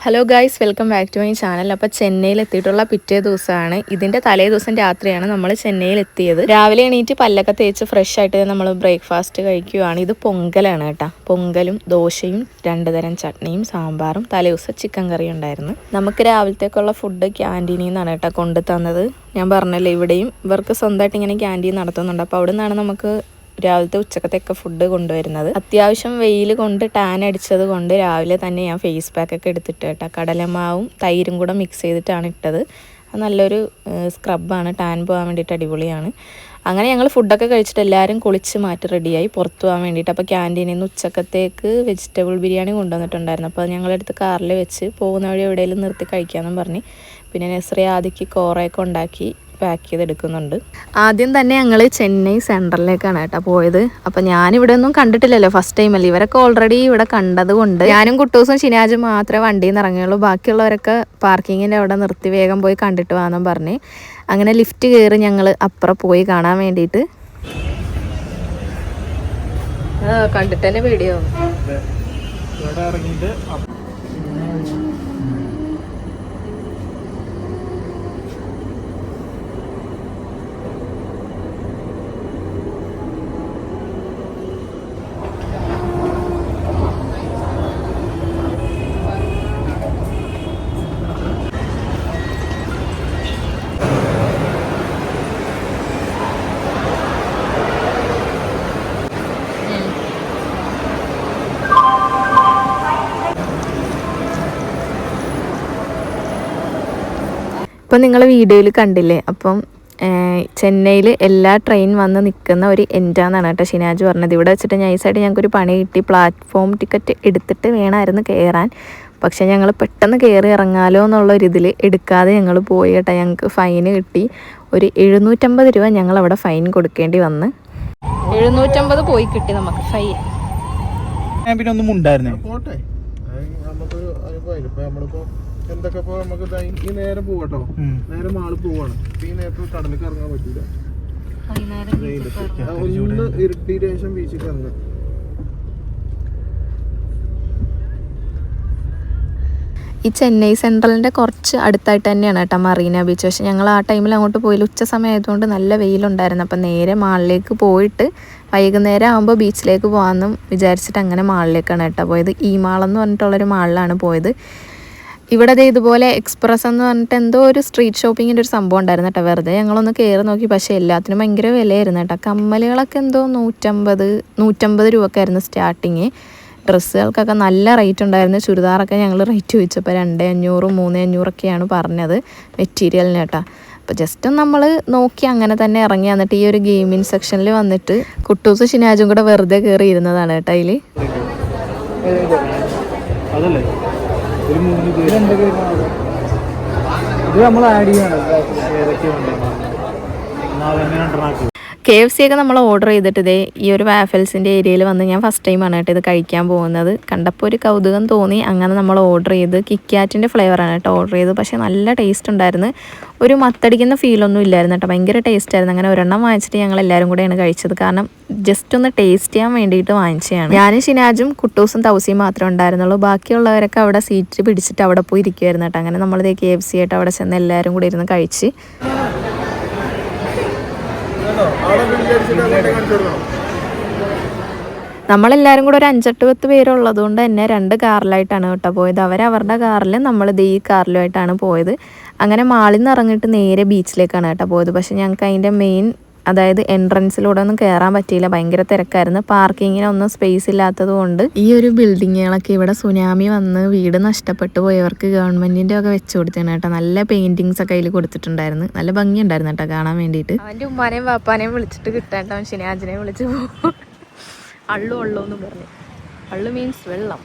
Hello guys, welcome back to my channel. അപ്പോൾ ചെന്നൈയിൽ എത്തിയിട്ടുള്ള പിറ്റേ ദിവസമാണ്. ഇതിൻ്റെ തലേ ദിവസം രാത്രിയാണ് നമ്മൾ ചെന്നൈയിൽ എത്തിയത്. രാവിലെ എണീറ്റ് പല്ലൊക്കെ തേച്ച് ഫ്രഷ് ആയിട്ട് നമ്മൾ ബ്രേക്ക്ഫാസ്റ്റ് കഴിക്കുകയാണ്. ഇത് പൊങ്കലാണ് കേട്ടോ. പൊങ്കലും ദോശയും 2 തരം ചട്നിയും സാമ്പാറും തലേ ദിവസം ചിക്കൻ കറിയും ഉണ്ടായിരുന്നു. നമുക്ക് രാവിലത്തേക്കുള്ള ഫുഡ് ക്യാൻറ്റീനിൽ നിന്നാണ് കേട്ടോ കൊണ്ടു തന്നത്. ഞാൻ പറഞ്ഞല്ലോ, ഇവിടെയും ഇവർക്ക് സ്വന്തമായിട്ട് ഇങ്ങനെ ക്യാൻറ്റീൻ നടത്തുന്നുണ്ട്. അപ്പോൾ അവിടെ നിന്നാണ് നമുക്ക് രാവിലത്തെ ഉച്ചക്കത്തൊക്കെ ഫുഡ് കൊണ്ടുവരുന്നത്. അത്യാവശ്യം വെയിൽ കൊണ്ട് ടാൻ അടിച്ചത് കൊണ്ട് രാവിലെ തന്നെ ഞാൻ ഫേസ് പാക്കൊക്കെ എടുത്തിട്ട് കേട്ടോ. കടലമാവും തൈരും കൂടെ മിക്സ് ചെയ്തിട്ടാണ് ഇട്ടത്. അത് നല്ലൊരു സ്ക്രബാണ്, ടാൻ പോകാൻ വേണ്ടിയിട്ട് അടിപൊളിയാണ്. അങ്ങനെ ഞങ്ങൾ ഫുഡൊക്കെ കഴിച്ചിട്ട് എല്ലാവരും കുളിച്ച് മാറ്റി റെഡിയായി പുറത്തു പോകാൻ വേണ്ടിയിട്ട്. അപ്പോൾ ക്യാൻറ്റീനിൽ നിന്ന് ഉച്ചക്കത്തേക്ക് വെജിറ്റബിൾ ബിരിയാണി കൊണ്ടുവന്നിട്ടുണ്ടായിരുന്നു. അപ്പോൾ ഞങ്ങളെടുത്ത് കാറിൽ വെച്ച് പോകുന്ന വഴി എവിടെയെങ്കിലും നിർത്തി കഴിക്കാമെന്നും പറഞ്ഞ് പിന്നെ നസ്രിയ ആദിക്ക് കോറയൊക്കെ ഉണ്ടാക്കി പാക്ക് ചെയ്തെടുക്കുന്നുണ്ട്. ആദ്യം തന്നെ ഞങ്ങൾ ചെന്നൈ സെൻട്രലിലേക്കാണ് കേട്ടോ പോയത്. അപ്പം ഞാനിവിടെ ഒന്നും കണ്ടിട്ടില്ലല്ലോ, ഫസ്റ്റ് ടൈം അല്ലേ. ഇവരൊക്കെ ഓൾറെഡി ഇവിടെ കണ്ടത് കൊണ്ട് ഞാനും കുട്ടൂസും ഷിനാജും മാത്രമേ വണ്ടിയിൽ നിന്ന് ഇറങ്ങിയുള്ളൂ. ബാക്കിയുള്ളവരൊക്കെ പാർക്കിങ്ങിൻ്റെ അവിടെ നിർത്തി വേഗം പോയി കണ്ടിട്ട് പോകാമെന്നും പറഞ്ഞ് അങ്ങനെ ലിഫ്റ്റ് കയറി ഞങ്ങൾ അപ്പുറം പോയി കാണാൻ വേണ്ടിയിട്ട്. കണ്ടിട്ട് തന്നെ പേടിയാവും. ഇപ്പം നിങ്ങൾ വീഡിയോയിൽ കണ്ടില്ലേ, അപ്പം ചെന്നൈയിൽ എല്ലാ ട്രെയിൻ വന്ന് നിൽക്കുന്ന ഒരു എൻഡാന്നാണ് കേട്ടോ ഷിനാജ് പറഞ്ഞത്. ഇവിടെ വെച്ചിട്ട് നൈസായിട്ട് ഞങ്ങൾക്കൊരു പണി കിട്ടി. പ്ലാറ്റ്ഫോം ടിക്കറ്റ് എടുത്തിട്ട് വേണമായിരുന്നു കയറാൻ. പക്ഷേ ഞങ്ങൾ പെട്ടെന്ന് കയറി ഇറങ്ങാലോ എന്നുള്ളൊരിതിൽ എടുക്കാതെ ഞങ്ങൾ പോയി കേട്ടോ. ഞങ്ങൾക്ക് ഫൈന് കിട്ടി. ഒരു 750 രൂപ ഞങ്ങൾ അവിടെ ഫൈൻ കൊടുക്കേണ്ടി വന്ന്. 750 പോയി കിട്ടി നമുക്ക് ഫൈൻ. പിന്നെ ഒന്നും ഉണ്ടായിരുന്നേ എന്തൊക്കെ നമുക്ക് ഈ നേരെ പോവാട്ടോ, നേരെ മാള് പോവാണ്. ഈ നേരത്തെ കടലിൽ ഇറങ്ങാൻ പറ്റൂല. ഒന്ന് ഇരുട്ടിയ ശേഷം ബീച്ചിൽ ഇറങ്ങാം. ഈ ചെന്നൈ സെൻട്രലിൻ്റെ കുറച്ച് അടുത്തായിട്ട് തന്നെയാണ് കേട്ടോ മറീന ബീച്ച്. പക്ഷേ ഞങ്ങൾ ആ ടൈമിൽ അങ്ങോട്ട് പോയില്ല. ഉച്ച സമയമായതുകൊണ്ട് നല്ല വെയിലുണ്ടായിരുന്നു. അപ്പം നേരെ മാളിലേക്ക് പോയിട്ട് വൈകുന്നേരം ആകുമ്പോൾ ബീച്ചിലേക്ക് പോകാമെന്നും വിചാരിച്ചിട്ട് അങ്ങനെ മാളിലേക്കാണ് കേട്ടോ പോയത്. ഈ മാളെന്ന് പറഞ്ഞിട്ടുള്ളൊരു മാളിലാണ് പോയത്. ഇവിടെ ഇതുപോലെ എക്സ്പ്രസ് എന്ന് പറഞ്ഞിട്ട് എന്തോ ഒരു സ്ട്രീറ്റ് ഷോപ്പിങ്ങിൻ്റെ ഒരു സംഭവം ഉണ്ടായിരുന്നു കേട്ടോ. വെറുതെ ഞങ്ങളൊന്ന് കയറി നോക്കി. പക്ഷേ എല്ലാത്തിനും ഭയങ്കര വിലയായിരുന്നു കേട്ടോ. കമ്മലുകളൊക്കെ എന്തോ 150 രൂപയൊക്കെ ആയിരുന്നു സ്റ്റാർട്ടിങ്. ഡ്രസ്സുകൾക്കൊക്കെ നല്ല റേറ്റ് ഉണ്ടായിരുന്നു. ചുരിദാറൊക്കെ ഞങ്ങൾ റേറ്റ് ചോദിച്ചപ്പോൾ 2500 3500 പറഞ്ഞത് മെറ്റീരിയലിന് കേട്ടോ. അപ്പോൾ ജസ്റ്റ് നമ്മൾ നോക്കി അങ്ങനെ തന്നെ ഇറങ്ങി. എന്നിട്ട് ഈ ഒരു ഗെയിമിങ് സെക്ഷനിൽ വന്നിട്ട് കുട്ടൂസ് ഷിനാജും കൂടെ വെറുതെ കയറി ഇരുന്നതാണ് കേട്ടോ. അതിൽ നമ്മൾ ആഡ് ചെയ്യണം. KFC ഒക്കെ നമ്മൾ ഓർഡർ ചെയ്തിട്ട് ഇതേ ഈ ഒരു വാഫൽസിൻ്റെ ഏരിയയിൽ വന്ന് ഞാൻ ഫസ്റ്റ് ടൈമാണ് കേട്ടോ ഇത് കഴിക്കാൻ പോകുന്നത്. കണ്ടപ്പോൾ ഒരു കൗതുകം തോന്നി. അങ്ങനെ നമ്മൾ ഓർഡർ ചെയ്ത് കിറ്റ്കാറ്റിൻ്റെ ഫ്ലേവറാണ് കേട്ടോ ഓർഡർ ചെയ്ത്. പക്ഷേ നല്ല ടേസ്റ്റ് ഉണ്ടായിരുന്നു. ഒരു മത്തടിക്കുന്ന ഫീലൊന്നും ഇല്ലായിരുന്നു കേട്ടോ. ഭയങ്കര ടേസ്റ്റ് ആയിരുന്നു. അങ്ങനെ ഒരെണ്ണം വാങ്ങിച്ചിട്ട് ഞങ്ങൾ എല്ലാവരും കൂടെയാണ് കഴിച്ചത്. കാരണം ജസ്റ്റ് ഒന്ന് ടേസ്റ്റ് ചെയ്യാൻ വേണ്ടിയിട്ട് വാങ്ങിച്ചതാണ്. ഞാനും ഷിനാജും കുട്ടൂസും തൗസിയും മാത്രമേ ഉണ്ടായിരുന്നുള്ളൂ. ബാക്കിയുള്ളവരൊക്കെ അവിടെ സീറ്റ് പിടിച്ചിട്ട് അവിടെ പോയി ഇരിക്കുമായിരുന്നു കേട്ടോ. അങ്ങനെ നമ്മളിതേ KFC ആയിട്ട് അവിടെ ചെന്ന് എല്ലാവരും കൂടി ഇരുന്ന് കഴിച്ച്. നമ്മളെല്ലാവരും കൂടെ ഒരു 5-8 പേരുള്ളത് കൊണ്ട് തന്നെ 2 കാറിലായിട്ടാണ് കേട്ടോ പോയത്. അവരവരുടെ കാറിലും നമ്മൾ ഈ കാറിലുമായിട്ടാണ് പോയത്. അങ്ങനെ മാളിൽ നിന്ന് ഇറങ്ങിയിട്ട് നേരെ ബീച്ചിലേക്കാണ് കേട്ടോ പോയത്. പക്ഷേ ഞങ്ങൾക്ക് അതിൻ്റെ മെയിൻ അതായത് എൻട്രൻസിലൂടെ ഒന്നും കയറാൻ പറ്റിയില്ല. ഭയങ്കര തിരക്കായിരുന്നു. പാർക്കിങ്ങിനൊന്നും സ്പേസ് ഇല്ലാത്തത് കൊണ്ട് ഈ ഒരു ബിൽഡിങ്ങുകളൊക്കെ ഇവിടെ സുനാമി വന്ന് വീട് നഷ്ടപ്പെട്ടു പോയവർക്ക് ഗവൺമെൻറ്റിൻ്റെ ഒക്കെ വെച്ച് കൊടുത്തതാണ് കേട്ടോ. നല്ല പെയിൻറ്റിങ്സ് ഒക്കെ അതിൽ കൊടുത്തിട്ടുണ്ടായിരുന്നു. നല്ല ഭംഗിയുണ്ടായിരുന്നു കേട്ടോ കാണാൻ വേണ്ടിയിട്ട്. അവൻ്റെ ഉമ്മാനെയും വാപ്പാനെയും വിളിച്ചിട്ട് കിട്ടാണ്ട് അവൻ ഷിനാജിനെ വിളിച്ച് പോകും. അള്ളു എന്ന് പറഞ്ഞു. അള്ളു മീൻസ് വെള്ളം.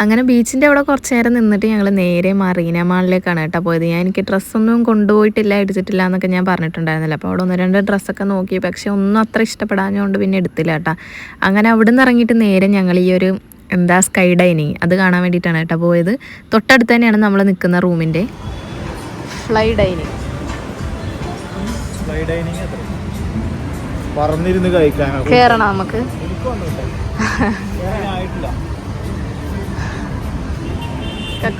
അങ്ങനെ ബീച്ചിൻ്റെ അവിടെ കുറച്ച് നേരം നിന്നിട്ട് ഞങ്ങൾ നേരെ മറീന മാളിലേക്കാണ് കേട്ടോ പോയത്. എനിക്ക് ഡ്രസ്സൊന്നും കൊണ്ടുപോയിട്ടില്ല, എടുത്തിട്ടില്ല എന്നൊക്കെ ഞാൻ പറഞ്ഞിട്ടുണ്ടായിരുന്നില്ല. അപ്പോൾ അവിടെ 1-2 ഡ്രസ്സൊക്കെ നോക്കി. പക്ഷേ ഒന്നും അത്ര ഇഷ്ടപ്പെടാഞ്ഞുകൊണ്ട് പിന്നെ എടുത്തില്ല കേട്ടോ. അങ്ങനെ അവിടെ നിന്ന് ഇറങ്ങിയിട്ട് നേരെ ഞങ്ങൾ ഈ ഒരു സ്കൈ ഡൈനിങ് അത് കാണാൻ വേണ്ടിയിട്ടാണ് കേട്ടോ പോയത്. തൊട്ടടുത്ത് തന്നെയാണ് നമ്മൾ നിൽക്കുന്ന റൂമിൻ്റെ ഫ്ലൈ ഡൈനിങ്. പറഞ്ഞിരുന്ന് കഴിക്കാൻ കേറണം നമുക്ക്. ആയിട്ടില്ല.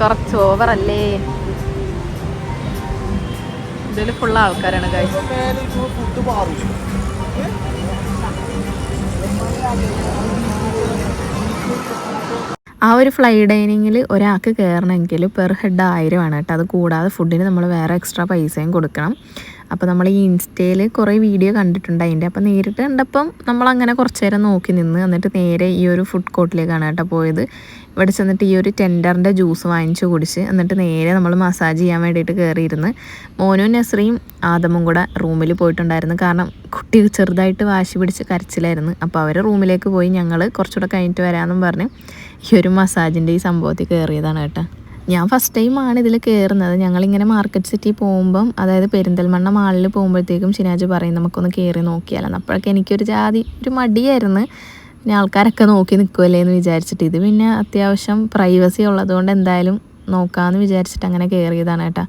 കുറച്ച് ഓവറല്ലേ? ഇതിൽ ഫുൾ ആൾക്കാരാണ് guys. ഫുഡ് മാറില്ല. ആ ഒരു ഫ്ലൈ ഡൈനിങ്ങിൽ ഒരാൾക്ക് കയറണമെങ്കിൽ പെർ ഹെഡ് 1000 ആണ് കേട്ടോ. അത് കൂടാതെ ഫുഡിന് നമ്മൾ വേറെ എക്സ്ട്രാ പൈസയും കൊടുക്കണം. അപ്പോൾ നമ്മൾ ഈ ഇൻസ്റ്റയിൽ കുറേ വീഡിയോ കണ്ടിട്ടുണ്ട് അതിൻ്റെ. അപ്പോൾ നേരിട്ട് കണ്ടപ്പം നമ്മളങ്ങനെ കുറച്ച് നേരം നോക്കി നിന്ന് എന്നിട്ട് നേരെ ഈ ഒരു ഫുഡ് കോർട്ടിലേക്കാണ് കേട്ടോ പോയത്. ഇവിടെ ചെന്നിട്ട് ഈ ഒരു ടെൻഡറിൻ്റെ ജ്യൂസ് വാങ്ങിച്ച് കുടിച്ച് എന്നിട്ട് നേരെ നമ്മൾ മസാജ് ചെയ്യാൻ വേണ്ടിയിട്ട് കയറിയിരുന്ന്. മോനും നസ്രിയും ആദമും കൂടെ റൂമിൽ പോയിട്ടുണ്ടായിരുന്നു. കാരണം കുട്ടി ചെറുതായിട്ട് വാശി പിടിച്ച് കരച്ചിലായിരുന്നു. അപ്പോൾ അവർ റൂമിലേക്ക് പോയി. ഞങ്ങൾ കുറച്ചുകൂടെ കഴിഞ്ഞിട്ട് വരാമെന്നും പറഞ്ഞ് ഈ ഒരു മസാജിൻ്റെ ഈ സംഭവത്തിൽ കയറിയതാണ് കേട്ടോ. ഞാൻ ഫസ്റ്റ് ടൈമാണ് ഇതിൽ കയറുന്നത്. ഞങ്ങളിങ്ങനെ മാർക്കറ്റ് സിറ്റി പോകുമ്പം, അതായത് പെരിന്തൽമണ്ണ മാളിൽ പോകുമ്പോഴത്തേക്കും ഷിനാജ് പറയും നമുക്കൊന്ന് കയറി നോക്കിയാലെന്ന്. അപ്പോഴൊക്കെ എനിക്കൊരു ഒരു മടിയായിരുന്നു. പിന്നെ ആൾക്കാരൊക്കെ നോക്കി നിൽക്കുമല്ലേ എന്ന് വിചാരിച്ചിട്ട്. ഇത് പിന്നെ അത്യാവശ്യം പ്രൈവസി ഉള്ളതുകൊണ്ട് എന്തായാലും നോക്കാമെന്ന് വിചാരിച്ചിട്ട് അങ്ങനെ കയറിയതാണ് കേട്ടോ.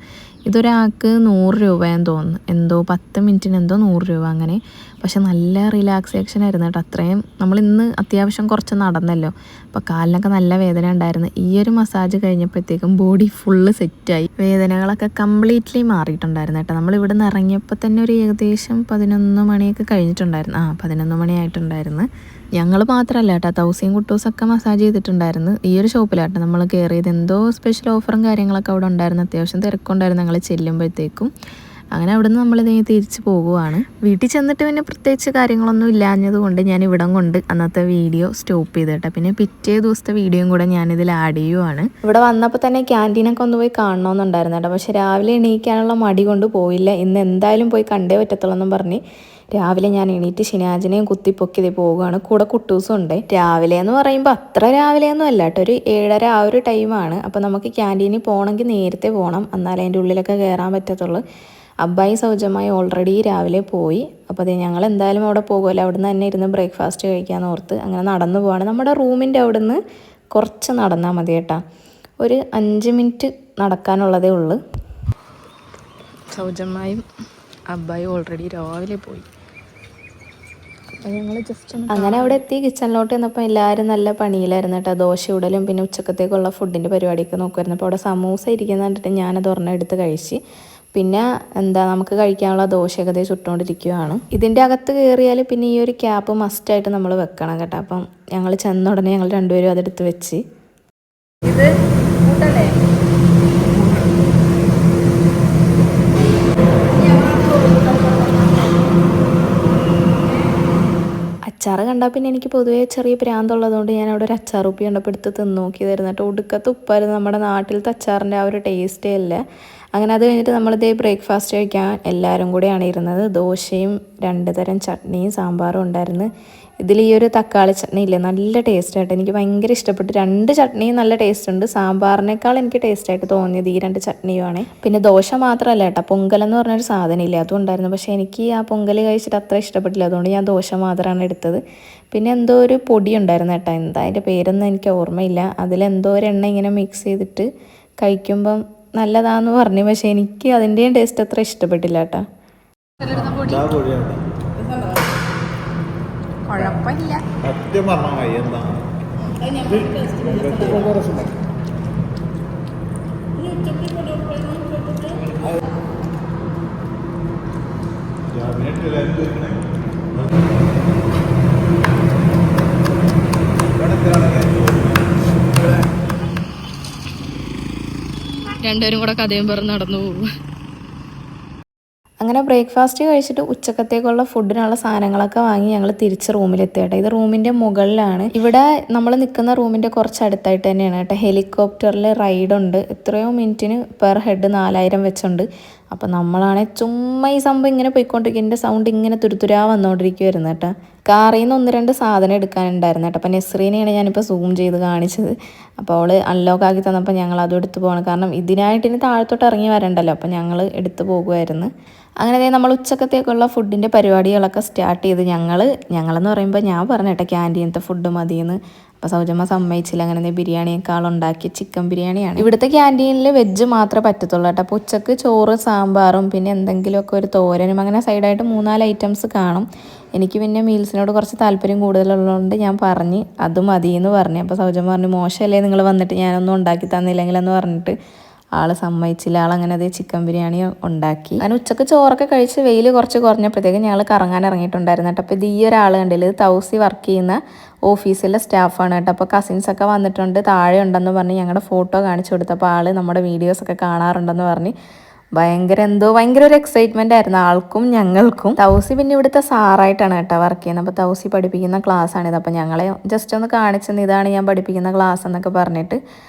ഇതൊരാൾക്ക് 100 രൂപയെന്ന് തോന്നുന്നു. എന്തോ 10 മിനിറ്റിന് എന്തോ 100 രൂപ അങ്ങനെ. പക്ഷെ നല്ല റിലാക്സേഷൻ ആയിരുന്നു കേട്ടോ. അത്രയും നമ്മളിന്ന് അത്യാവശ്യം കുറച്ച് നടന്നല്ലോ, അപ്പോൾ കാലിനൊക്കെ നല്ല വേദന ഉണ്ടായിരുന്നു. ഈ ഒരു മസാജ് കഴിഞ്ഞപ്പോഴത്തേക്കും ബോഡി ഫുള്ള് സെറ്റായി. വേദനകളൊക്കെ കംപ്ലീറ്റ്ലി മാറിയിട്ടുണ്ടായിരുന്നു കേട്ടോ. നമ്മളിവിടെ നിന്ന് ഇറങ്ങിയപ്പോൾ തന്നെ ഒരു ഏകദേശം 11 മണിയൊക്കെ കഴിഞ്ഞിട്ടുണ്ടായിരുന്നു. 11 മണിയായിട്ടുണ്ടായിരുന്നു. ഞങ്ങൾ മാത്രമല്ല കേട്ടോ, തൗസിയും കുട്ടൂസൊക്കെ മസാജ് ചെയ്തിട്ടുണ്ടായിരുന്നു. ഈ ഒരു ഷോപ്പിലാട്ടോ നമ്മൾ കയറിയത്. എന്തോ സ്പെഷ്യൽ ഓഫറും കാര്യങ്ങളൊക്കെ അവിടെ ഉണ്ടായിരുന്നു. അത്യാവശ്യം തിരക്കുണ്ടായിരുന്നു ഞങ്ങൾ ചെല്ലുമ്പോഴത്തേക്കും. അങ്ങനെ അവിടെ നിന്ന് നമ്മളിത് തിരിച്ച് പോകുവാണ്. വീട്ടിൽ ചെന്നിട്ട് പിന്നെ പ്രത്യേകിച്ച് കാര്യങ്ങളൊന്നും ഇല്ലാഞ്ഞതുകൊണ്ട് ഞാൻ ഇവിടം കൊണ്ട് അന്നത്തെ വീഡിയോ സ്റ്റോപ്പ് ചെയ്ത് കേട്ടോ. പിന്നെ പിറ്റേ ദിവസത്തെ വീഡിയോയും കൂടെ ഞാനിതിൽ ആഡ് ചെയ്യുവാണ്. ഇവിടെ വന്നപ്പോൾ തന്നെ ക്യാൻറ്റീനൊക്കെ ഒന്ന് പോയി കാണണമെന്നുണ്ടായിരുന്നു കേട്ടോ. പക്ഷെ രാവിലെ എണീക്കാനുള്ള മടി കൊണ്ട് പോയില്ല. ഇന്ന് എന്തായാലും പോയി കണ്ടേ പറ്റത്തുള്ളൂ എന്നും പറഞ്ഞ് രാവിലെ ഞാൻ എണീറ്റ് ഷിനാജിനെയും കുത്തിപ്പൊക്കി പോവുകയാണ്. കൂടെ കുട്ടൂസും ഉണ്ട്. രാവിലെ എന്ന് പറയുമ്പോൾ അത്ര രാവിലെയൊന്നും അല്ല കേട്ടോ, ഒരു 7:30 ആ ഒരു ടൈമാണ്. അപ്പോൾ നമുക്ക് ക്യാൻറ്റീനിൽ പോകണമെങ്കിൽ നേരത്തെ പോകണം, എന്നാലേ അതിൻ്റെ ഉള്ളിലൊക്കെ കയറാൻ പറ്റത്തുള്ളൂ. അബ്ബായി സൗജമായി ഓൾറെഡി രാവിലെ പോയി. അപ്പോൾ അത് ഞങ്ങൾ എന്തായാലും അവിടെ പോകുമല്ലോ, അവിടെ നിന്ന് തന്നെ ഇരുന്ന് ബ്രേക്ക്ഫാസ്റ്റ് കഴിക്കാമെന്ന് ഓർത്ത് അങ്ങനെ നടന്നു പോവാണ്. നമ്മുടെ റൂമിൻ്റെ അവിടെ നിന്ന് കുറച്ച് നടന്നാൽ മതി കേട്ടോ, ഒരു 5 മിനിറ്റ് നടക്കാനുള്ളതേ ഉള്ളൂ. സൗജമായും അബ്ബായി ഓൾറെഡി രാവിലെ പോയി. അപ്പോൾ ഞങ്ങൾ ജസ്റ്റ് അങ്ങനെ അവിടെ എത്തി. കിച്ചണിലോട്ട് ചെന്നപ്പോൾ എല്ലാവരും നല്ല പണിയിലായിരുന്നു കേട്ടോ. ദോശ ഇടലും പിന്നെ ഉച്ചക്കത്തേക്കുള്ള ഫുഡിൻ്റെ പരിപാടിയൊക്കെ നോക്കുമായിരുന്നു. അപ്പോൾ അവിടെ സമൂസ ഇരിക്കുന്ന കണ്ടിട്ട് ഞാനത് ഒരെണ്ണം എടുത്ത് കഴിച്ച്. പിന്നെ നമുക്ക് കഴിക്കാനുള്ള ദോശയൊക്കെ ചുട്ടുകൊണ്ടിരിക്കുകയാണ്. ഇതിൻ്റെ അകത്ത് കയറിയാൽ പിന്നെ ഈ ഒരു ക്യാപ്പ് മസ്റ്റായിട്ട് നമ്മൾ വെക്കണം കേട്ടോ. അപ്പം ഞങ്ങൾ ചെന്ന ഉടനെ ഞങ്ങൾ രണ്ടുപേരും അതെടുത്ത് വെച്ച്. ഇത് കൂട്ടല്ലേ? അച്ചാറ് കണ്ടാൽ പിന്നെ എനിക്ക് പൊതുവേ ചെറിയ പ്രാന്തുള്ളതുകൊണ്ട് ഞാൻ അവിടെ ഒരു അച്ചാർ ഉപ്പി കണ്ടപ്പോൾ എടുത്ത് തിന്ന് നോക്കിയതായിരുന്നു കേട്ടോ. ഒടുക്കത്തെ ഉപ്പായിരുന്നു. നമ്മുടെ നാട്ടിലത്തെ അച്ചാറിൻ്റെ ആ ഒരു ടേസ്റ്റേ അല്ല. അങ്ങനെ അത് കഴിഞ്ഞിട്ട് നമ്മളിതേ ബ്രേക്ക്ഫാസ്റ്റ് കഴിക്കാൻ എല്ലാവരും കൂടെയാണ് ഇരുന്നത്. ദോശയും 2 തരം ചട്നിയും സാമ്പാറും ഉണ്ടായിരുന്നു. ഇതിൽ ഈ ഒരു തക്കാളി ചട്നി ഇല്ലേ, നല്ല ടേസ്റ്റായിട്ട് എനിക്ക് ഭയങ്കര ഇഷ്ടപ്പെട്ടു. 2 ചട്നിയും നല്ല ടേസ്റ്റ് ഉണ്ട്. സാമ്പാറിനേക്കാൾ എനിക്ക് ടേസ്റ്റായിട്ട് തോന്നിയത് ഈ 2 ചട്നിയുമാണ്. പിന്നെ ദോശ മാത്രമല്ല കേട്ടോ, പൊങ്കലെന്ന് പറഞ്ഞൊരു സാധനം ഇല്ലേ, അതും ഉണ്ടായിരുന്നു. പക്ഷേ എനിക്ക് ആ പൊങ്കൽ കഴിച്ചിട്ട് അത്ര ഇഷ്ടപ്പെട്ടില്ല, അതുകൊണ്ട് ഞാൻ ദോശ മാത്രമാണ് എടുത്തത്. പിന്നെ എന്തോ ഒരു പൊടി ഉണ്ടായിരുന്നു കേട്ടോ, എന്താ അതിൻ്റെ പേരൊന്നും എനിക്ക് ഓർമ്മയില്ല. അതിലെന്തോ ഒരു എണ്ണ ഇങ്ങനെ മിക്സ് ചെയ്തിട്ട് കഴിക്കുമ്പം നല്ലതാന്ന് പറഞ്ഞു. പക്ഷെ എനിക്ക് അതിൻ്റെയും ടേസ്റ്റ് അത്ര ഇഷ്ടപ്പെട്ടില്ല കേട്ടോ. കുഴപ്പമില്ല. രണ്ടുപേരും കൂടെ കഥയും പറഞ്ഞ് നടന്നു പോകും. അങ്ങനെ ബ്രേക്ക്ഫാസ്റ്റ് കഴിച്ചിട്ട് ഉച്ചക്കത്തേക്കുള്ള ഫുഡിനുള്ള സാധനങ്ങളൊക്കെ വാങ്ങി ഞങ്ങൾ തിരിച്ച് റൂമിലെത്തി കേട്ടോ. ഇത് റൂമിൻ്റെ മുകളിലാണ്. ഇവിടെ നമ്മൾ നിൽക്കുന്ന റൂമിൻ്റെ കുറച്ച് അടുത്തായിട്ട് തന്നെയാണ് കേട്ടോ. ഹെലികോപ്റ്ററിൽ റൈഡുണ്ട്. എത്രയോ മിനിറ്റിന് പെർ ഹെഡ് 4000 വെച്ചുണ്ട്. അപ്പം നമ്മളാണെങ്കിൽ ചുമ്മാ ഈ സംഭവം ഇങ്ങനെ പോയിക്കൊണ്ടിരിക്കും. എൻ്റെ സൗണ്ട് ഇങ്ങനെ തുരുതുരാ വന്നുകൊണ്ടിരിക്കുമായിരുന്നു കേട്ടോ. കാറിൽ നിന്ന് 1-2 സാധനം എടുക്കാനുണ്ടായിരുന്നു കേട്ടോ. അപ്പം നെസ്രീനെയാണ് ഞാനിപ്പോൾ സൂം ചെയ്ത് കാണിച്ചത്. അപ്പോൾ അവൾ അൺലോക്ക് ആക്കി തന്നപ്പോൾ ഞങ്ങൾ അതും എടുത്ത് പോകണം. കാരണം ഇതിനായിട്ട് ഇനി താഴത്തോട്ട് ഇറങ്ങി വരണ്ടല്ലോ. അപ്പം ഞങ്ങൾ എടുത്ത് പോകുമായിരുന്നു. അങ്ങനെ നമ്മൾ ഉച്ചക്കത്തേക്കുള്ള ഫുഡിൻ്റെ പരിപാടികളൊക്കെ സ്റ്റാർട്ട് ചെയ്ത് ഞങ്ങളെന്ന് പറയുമ്പോൾ ഞാൻ പറഞ്ഞ കേട്ടോ ക്യാൻറ്റീനത്തെ ഫുഡ് മതിയെന്ന്. അപ്പോൾ സൗജമ്മ സമ്മതിച്ചില്ല. അങ്ങനെ ബിരിയാണിയേക്കാൾ ഉണ്ടാക്കി ചിക്കൻ ബിരിയാണിയാണ്. ഇവിടുത്തെ ക്യാൻറ്റീനിൽ വെജ് മാത്രമേ പറ്റത്തുള്ളൂ കേട്ടോ. അപ്പോൾ ഉച്ചക്ക് ചോറ് സാമ്പാറും പിന്നെ എന്തെങ്കിലുമൊക്കെ ഒരു തോരനും അങ്ങനെ സൈഡായിട്ട് 3-4 ഐറ്റംസ് കാണും. എനിക്ക് പിന്നെ മീൽസിനോട് കുറച്ച് താല്പര്യം കൂടുതലുള്ളതുകൊണ്ട് ഞാൻ പറഞ്ഞ് അത് മതി എന്ന് പറഞ്ഞു. അപ്പോൾ സൗജന്യം പറഞ്ഞു മോശമല്ലേ നിങ്ങൾ വന്നിട്ട് ഞാനൊന്നും ഉണ്ടാക്കി തന്നില്ലെങ്കിലെന്ന് പറഞ്ഞിട്ട് ആൾ സമ്മതിച്ചില്ല. ആളങ്ങനെ അതേ ചിക്കൻ ബിരിയാണി ഉണ്ടാക്കി. അങ്ങനെ ഉച്ചക്ക് ചോറൊക്കെ കഴിച്ച് വെയിൽ കുറച്ച് കുറഞ്ഞപ്പോഴത്തേക്കും ഞങ്ങൾ കറങ്ങാൻ ഇറങ്ങിയിട്ടുണ്ടായിരുന്നു കേട്ടോ. അപ്പോൾ ഇത് ഈ ഒരാൾ കണ്ടില്ല, ഇത് തൗസി വർക്ക് ചെയ്യുന്ന ഓഫീസിലെ സ്റ്റാഫാണ് കേട്ടോ. അപ്പോൾ കസിൻസൊക്കെ വന്നിട്ടുണ്ട്, താഴെ ഉണ്ടെന്ന് പറഞ്ഞ് ഞങ്ങളുടെ ഫോട്ടോ കാണിച്ചു കൊടുത്തപ്പോൾ ആൾ നമ്മുടെ വീഡിയോസൊക്കെ കാണാറുണ്ടെന്ന് പറഞ്ഞ് ഭയങ്കര ഒരു എക്സൈറ്റ്മെന്റ് ആയിരുന്നു ആൾക്കും ഞങ്ങൾക്കും. തൗസി പിന്നെ ഇവിടുത്തെ സാറായിട്ടാണ് കേട്ടോ വർക്ക് ചെയ്യുന്നത്. അപ്പോൾ തൗസി പഠിപ്പിക്കുന്ന ക്ലാസ്സാണിത്. അപ്പോൾ ഞങ്ങളെ ജസ്റ്റ് ഒന്ന് കാണിച്ചെന്ന് ഇതാണ് ഞാൻ പഠിപ്പിക്കുന്ന ക്ലാസ് എന്നൊക്കെ പറഞ്ഞിട്ട്.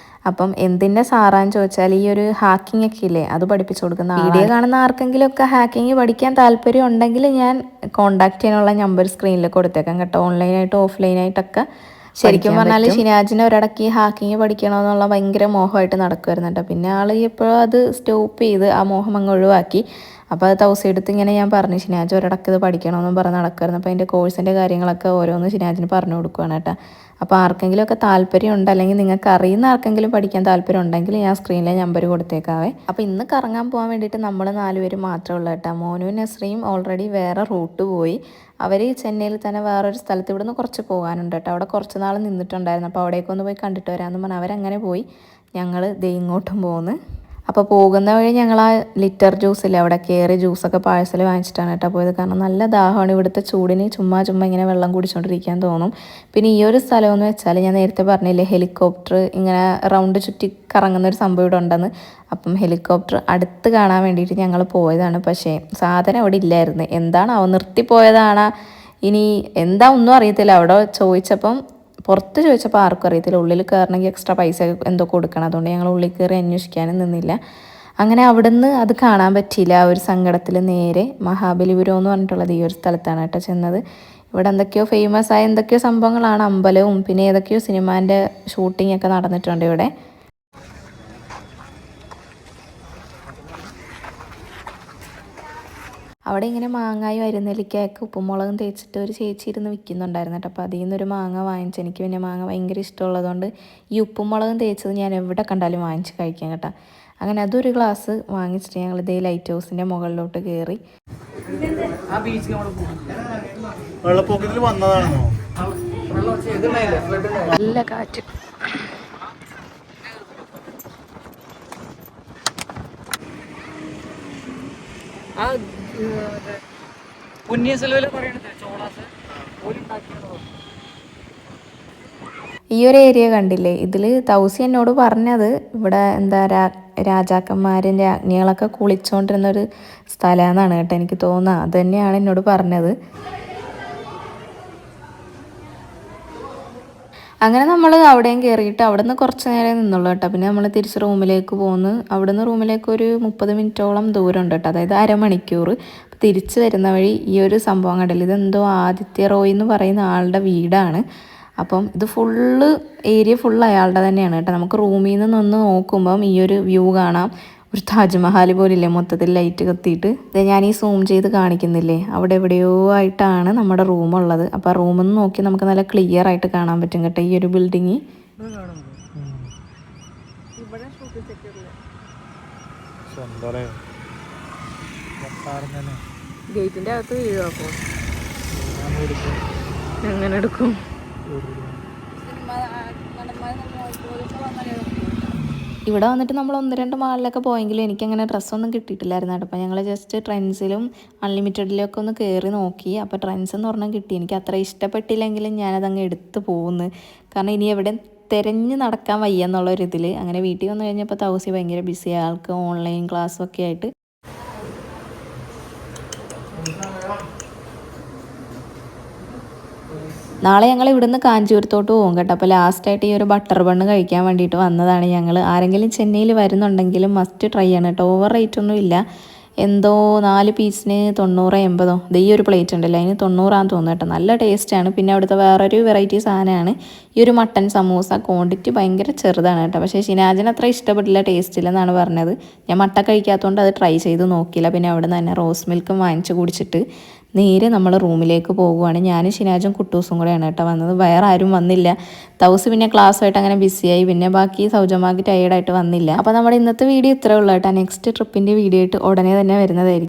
അപ്പം എന്തിൻ്റെ സാറാന്ന് ചോദിച്ചാൽ ഈ ഒരു ഹാക്കിംഗ് ഒക്കെ ഇല്ലേ അത് പഠിപ്പിച്ചു കൊടുക്കുന്ന വീഡിയോ കാണുന്ന ആർക്കെങ്കിലും ഒക്കെ ഹാക്കിംഗ് പഠിക്കാൻ താല്പര്യം ഉണ്ടെങ്കിൽ ഞാൻ കോൺടാക്ട് ചെയ്യാനുള്ള നമ്പർ സ്ക്രീനിൽ കൊടുത്തേക്കാം കേട്ടോ. ഓൺലൈനായിട്ടും ഓഫ്ലൈനായിട്ടൊക്കെ ശരിക്കും പറഞ്ഞാൽ ഷിനാജിനെ ഒരിടയ്ക്ക് ഹാക്കിങ് പഠിക്കണമെന്നുള്ള ഭയങ്കര മോഹമായിട്ട് നടക്കുമായിരുന്നു കേട്ടോ. പിന്നെ ആൾ എപ്പോഴും അത് സ്റ്റോപ്പ് ചെയ്ത് ആ മോഹം അങ്ങ് ഒഴിവാക്കി. അപ്പോൾ അത് തൗസി എടുത്ത് ഇങ്ങനെ ഞാൻ പറഞ്ഞു ഷിനാജ് ഒരിടയ്ക്ക് ഇത് പഠിക്കണമെന്നും പറഞ്ഞ് നടക്കുമായിരുന്നു. അപ്പോൾ അതിൻ്റെ കോഴ്സിൻ്റെ കാര്യങ്ങളൊക്കെ ഓരോന്ന് ഷിനാജിന് പറഞ്ഞു കൊടുക്കുകയാണ് കേട്ടോ. അപ്പോൾ ആർക്കെങ്കിലുമൊക്കെ താല്പര്യമുണ്ട് അല്ലെങ്കിൽ നിങ്ങൾക്ക് അറിയുന്ന ആർക്കെങ്കിലും പഠിക്കാൻ താല്പര്യം ഉണ്ടെങ്കിൽ ഞാൻ സ്ക്രീനിലെ നമ്പർ കൊടുത്തേക്കാവേ. അപ്പോൾ ഇന്ന് കറങ്ങാൻ പോകാൻ വേണ്ടിയിട്ട് നമ്മൾ 4 പേര് മാത്രമേ ഉള്ളൂ കേട്ടോ. മോനും നസ്രിയും ഓൾറെഡി വേറെ റൂട്ട് പോയി. അവർ ചെന്നൈയിൽ തന്നെ വേറൊരു സ്ഥലത്ത് ഇവിടുന്ന് കുറച്ച് പോകാനുണ്ട് കേട്ടോ. അവിടെ കുറച്ച് നാൾ നിന്നിട്ടുണ്ടായിരുന്നു. അപ്പോൾ അവിടേക്കൊന്ന് പോയി കണ്ടിട്ട് വരാമെന്ന് പറഞ്ഞാൽ അവരങ്ങനെ പോയി. ഞങ്ങൾ ദേ ഇങ്ങോട്ടും പോകുന്നു. അപ്പോൾ പോകുന്ന വഴി ഞങ്ങൾ ആ ലിറ്റർ ജ്യൂസില്ലേ അവിടെ കയറി ജ്യൂസൊക്കെ പാഴ്സൽ വാങ്ങിച്ചിട്ടാണ് കേട്ടോ പോയത്. കാരണം നല്ല ദാഹമാണ്, ഇവിടുത്തെ ചൂടിന് ചുമ്മാ ഇങ്ങനെ വെള്ളം കുടിച്ചുകൊണ്ടിരിക്കാൻ തോന്നും. പിന്നെ ഈ ഒരു സ്ഥലമെന്ന് വെച്ചാൽ ഞാൻ നേരത്തെ പറഞ്ഞില്ലേ ഹെലികോപ്റ്റർ ഇങ്ങനെ റൗണ്ട് ചുറ്റി കറങ്ങുന്ന ഒരു സംഭവം ഇവിടെ ഉണ്ടെന്ന്. അപ്പം ഹെലികോപ്റ്റർ അടുത്ത് കാണാൻ വേണ്ടിയിട്ട് ഞങ്ങൾ പോയതാണ്. പക്ഷേ സാധനം അവിടെ ഇല്ലായിരുന്നു. എന്താണാവോ നിർത്തിപ്പോയതാണോ ഇനി എന്താ ഒന്നും അറിയത്തില്ല. അവിടെ ചോദിച്ചപ്പം പുറത്ത് ചോദിച്ചപ്പോൾ ആർക്കും അറിയത്തില്ല. ഉള്ളിൽ കയറണമെങ്കിൽ എക്സ്ട്രാ പൈസ എന്തോ കൊടുക്കണം. അതുകൊണ്ട് ഞങ്ങൾ ഉള്ളിൽ കയറി അന്വേഷിക്കാനും നിന്നില്ല. അങ്ങനെ അവിടുന്ന് അത് കാണാൻ പറ്റിയില്ല. ആ ഒരു സങ്കടത്തിൽ നേരെ മഹാബലിപുരം എന്ന് പറഞ്ഞിട്ടുള്ളത് ഈ ഒരു സ്ഥലത്താണ് കേട്ടോ ചെന്നത്. ഇവിടെ എന്തൊക്കെയോ ഫേമസ് ആയ എന്തൊക്കെയോ സംഭവങ്ങളാണ്, അമ്പലവും പിന്നെ ഏതൊക്കെയോ സിനിമാൻ്റെ ഷൂട്ടിംഗ് ഒക്കെ നടന്നിട്ടുണ്ട് ഇവിടെ. അവിടെ ഇങ്ങനെ മാങ്ങായും അരിനെല്ലിക്കയൊക്കെ ഉപ്പുമുളകും തേച്ചിട്ട് ഒരു ചേച്ചി ഇരുന്ന് വിൽക്കുന്നുണ്ടായിരുന്നു കേട്ടോ. അപ്പോൾ അതിൽ നിന്നൊരു മാങ്ങ വാങ്ങിച്ചു. എനിക്ക് പിന്നെ മാങ്ങ ഭയങ്കര ഇഷ്ടമുള്ളതുകൊണ്ട് ഈ ഉപ്പുമുളകും തേച്ചത് ഞാൻ എവിടെ കണ്ടാലും വാങ്ങിച്ച് കഴിക്കാം കേട്ടോ. അങ്ങനെ അതൊരു ഗ്ലാസ് വാങ്ങിച്ചിട്ട് ഞങ്ങൾ ഇതേ ലൈറ്റ് ഹൗസിൻ്റെ മുകളിലോട്ട് കയറി. വെള്ളപ്പൊക്കത്തിൽ വന്നതാണോ? നല്ല കാറ്റ്. ഈ ഒരു ഏരിയ കണ്ടില്ലേ, ഇതിൽ തൗസി എന്നോട് പറഞ്ഞത് ഇവിടെ എന്താ രാജാക്കന്മാരും രാജ്ഞികളൊക്കെ കുളിച്ചോണ്ടിരുന്നൊരു സ്ഥലമെന്നാണ് കേട്ടോ എനിക്ക് തോന്നുന്നത്. അത് തന്നെയാണ് എന്നോട് പറഞ്ഞത്. അങ്ങനെ നമ്മൾ അവിടെയും കയറിയിട്ട് അവിടെ നിന്ന് കുറച്ച് നേരം നിന്നുള്ളൂ കേട്ടോ. പിന്നെ നമ്മൾ തിരിച്ച് റൂമിലേക്ക് പോന്ന്. അവിടുന്ന് റൂമിലേക്ക് ഒരു 30 മിനിറ്റോളം ദൂരം ഉണ്ട് കേട്ടോ, അതായത് അരമണിക്കൂർ. തിരിച്ച് വരുന്ന വഴി ഈ ഒരു സംഭവം കണ്ടില്ല, ഇതെന്തോ ആദിത്യ റോയ് എന്ന് പറയുന്ന ആളുടെ വീടാണ്. അപ്പം ഇത് ഏരിയ ഫുള്ള് അയാളുടെ തന്നെയാണ് കേട്ടോ. നമുക്ക് റൂമിൽ നിന്ന് നോക്കുമ്പം ഈ ഒരു വ്യൂ കാണാം. ഒരു താജ്മഹൽ പോലില്ലേ മൊത്തത്തിൽ ലൈറ്റ് കത്തിയിട്ട്. ഞാൻ ഈ സൂം ചെയ്ത് കാണിക്കുന്നില്ലേ, അവിടെ എവിടെയോ ആയിട്ടാണ് നമ്മുടെ റൂമുള്ളത്. അപ്പോൾ ആ റൂമിൽ നിന്ന് നോക്കി നമുക്ക് നല്ല ക്ലിയർ ആയിട്ട് കാണാൻ പറ്റും കേട്ടോ ഈ ഒരു ബിൽഡിങ്. ഗേറ്റിന്റെ അകത്ത് വീഴും. അപ്പോൾ എങ്ങനെ എടുക്കും? ഇവിടെ വന്നിട്ട് നമ്മൾ 1-2 മാളിലൊക്കെ പോയെങ്കിലും എനിക്കങ്ങനെ ഡ്രസ്സൊന്നും കിട്ടിയിട്ടില്ലായിരുന്നു കേട്ടോ. അപ്പോൾ ഞങ്ങൾ ജസ്റ്റ് ട്രെൻഡ്സിലും അൺലിമിറ്റഡിലൊക്കെ ഒന്ന് കയറി നോക്കി. അപ്പോൾ ട്രെൻഡ്സ് എന്ന് പറഞ്ഞാൽ കിട്ടി. എനിക്ക് അത്ര ഇഷ്ടപ്പെട്ടില്ലെങ്കിലും ഞാനതങ്ങ് എടുത്ത് പോകുന്നു. കാരണം ഇനി എവിടെ തിരഞ്ഞ് നടക്കാൻ വയ്യ എന്നുള്ളൊരിതിൽ. അങ്ങനെ വീട്ടിൽ വന്നു കഴിഞ്ഞപ്പോൾ തൗസി ഭയങ്കര ബിസിയായി, ആൾക്ക് ഓൺലൈൻ ക്ലാസ്സൊക്കെ ആയിട്ട്. നാളെ ഞങ്ങൾ ഇവിടുന്ന് കാഞ്ചീപുരത്തോട്ട് പോകും കേട്ടോ. അപ്പോൾ ലാസ്റ്റായിട്ട് ഈ ഒരു ബട്ടർ ബണ്ണ് കഴിക്കാൻ വേണ്ടിയിട്ട് വന്നതാണ് ഞങ്ങൾ. ആരെങ്കിലും ചെന്നൈയിൽ വരുന്നുണ്ടെങ്കിലും മസ്റ്റ് ട്രൈ ആണ് കേട്ടോ. ഓവർ റേറ്റ് ഒന്നും ഇല്ല. എന്തോ 4 പീസിന് 90-80 ഇത് ഈ ഒരു പ്ലേറ്റ് ഉണ്ടല്ലോ അതിന് 90 തോന്നുന്നു കേട്ടോ. നല്ല ടേസ്റ്റാണ്. പിന്നെ അവിടുത്തെ വേറൊരു വെറൈറ്റി സാധനമാണ് ഈ ഒരു മട്ടൻ സമൂസ. ക്വാണ്ടിറ്റി ഭയങ്കര ചെറുതാണ് കേട്ടോ. പക്ഷേ ഷിനാജിന് അത്ര ഇഷ്ടപ്പെട്ടില്ല, ടേസ്റ്റ് ഇല്ലെന്നാണ് പറഞ്ഞത്. ഞാൻ മട്ട കഴിക്കാത്തതുകൊണ്ട് അത് ട്രൈ ചെയ്ത് നോക്കിയില്ല. പിന്നെ അവിടെ നിന്ന് തന്നെ റോസ് മിൽക്കും വാങ്ങിച്ച് കുടിച്ചിട്ട് നേരെ നമ്മൾ റൂമിലേക്ക് പോകുവാണ്. ഞാനും ഷിനാജും കുട്ടൂസും കൂടെയാണ് കേട്ടോ വന്നത്. വേറെ ആരും വന്നില്ല. തൗസ് പിന്നെ ക്ലാസ്സുമായിട്ട് അങ്ങനെ ബിസിയായി. പിന്നെ ബാക്കി സൗജന്യമാക്കി ടയേർഡായിട്ട് വന്നില്ല. അപ്പോൾ നമ്മുടെ ഇന്നത്തെ വീഡിയോ ഇത്രേ ഉള്ളൂ കേട്ടോ. നെക്സ്റ്റ് ട്രിപ്പിൻ്റെ വീഡിയോ ആയിട്ട് ഉടനെ തന്നെ വരുന്നതായിരിക്കും.